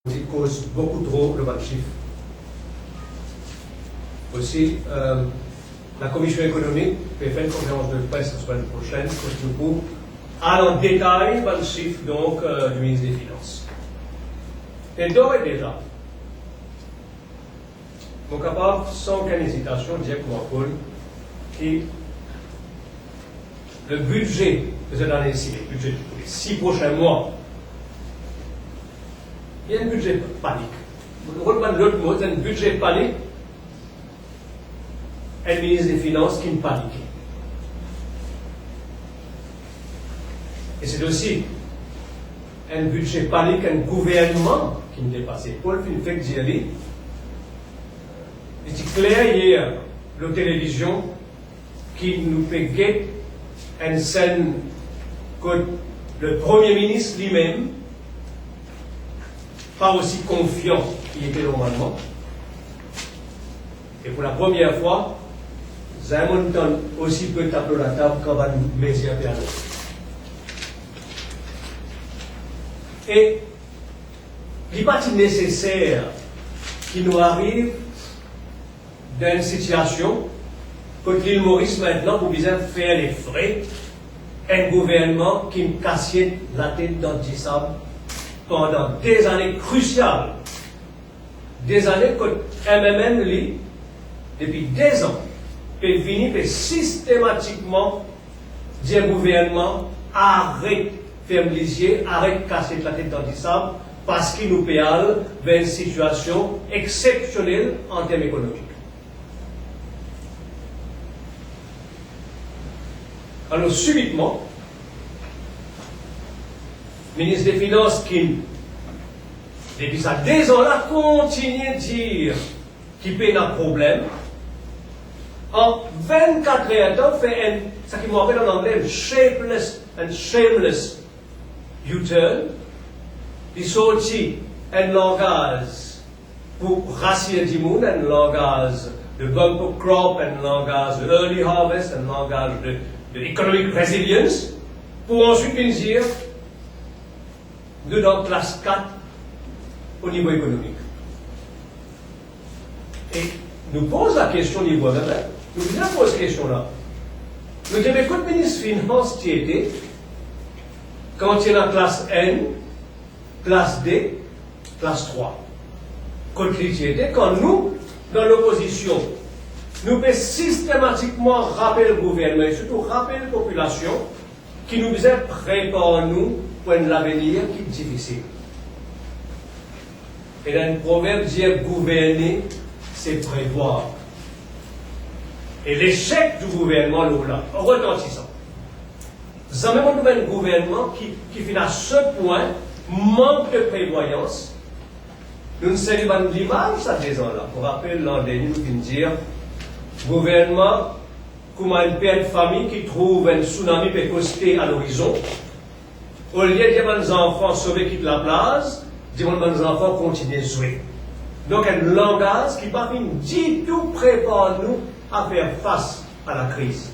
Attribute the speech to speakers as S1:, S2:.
S1: qui cause beaucoup trop le bas de chiffre. Aussi, la Commission économique peut faire une conférence de presse la semaine prochaine pour aller en détail dans le chiffre donc, du ministre des Finances. Et d'ores et déjà, je suis capable, sans aucune hésitation, de dire pour Paul que le budget de cette année-ci, le budget pour les 6 prochains mois, il y a un budget panique. L'autre mot, c'est un budget panique. Un ministre des Finances qui ne panique. Et c'est aussi un budget panique, un gouvernement qui ne dépasse. Paul Finfek dit, il dit clair hier, la télévision, qui nous fait guetter une scène que le Premier ministre lui-même, pas aussi confiant qu'il était normalement. Et pour la première fois, Zamonton aussi peut taper la table quand va nous mettre à l'autre. Et il n'est pas nécessaire qu'il nous arrive dans une situation que l'île Maurice maintenant pour bien faire les frais un gouvernement qui me cassait la tête dans le sable pendant des années cruciales. Des années que MMN, lui, depuis 2 ans, peut venir et systématiquement dire au gouvernement arrête ferme les yeux, arrête casser la tête dans le sable parce qu'il nous peut aller vers une situation exceptionnelle en termes économiques. Alors subitement, le ministre des Finances qui, depuis ça 2 ans là, continue de dire qu'il peut avoir un problème, en 24 heures, fait ce qui m'appelle en anglais un shameless U-turn, il sortit un langage pour racier du monde, un langage de bumper crop, un langage de early harvest, un langage de economic resilience, pour ensuite dire nous dans classe 4 au niveau économique. Et nous pose la question au niveau de nous posons cette question-là. Nous avons écouté le ministre des Finances qui était, quand il y a la classe N, classe D, classe 3. Quand il était, quand nous, dans l'opposition, nous pouvons systématiquement rappeler le gouvernement et surtout rappeler la population qui nous disait prépare-nous pour un avenir qui est difficile. Et dans un proverbe dit gouverner, c'est prévoir. Et l'échec du gouvernement, là, retentissant. Nous avons un gouvernement qui finit à ce point, manque de prévoyance. Nous ne savons pas l'image, ça, des ans-là. Pour rappeler l'an dernier, nous venons dire, gouvernement, comme un père de famille qui trouve un tsunami pécosté à l'horizon, au lieu de dire aux enfants sauvés quittent la place, dire aux enfants continuez de jouer. Donc un langage qui, par du tout, prépare nous à faire face à la crise.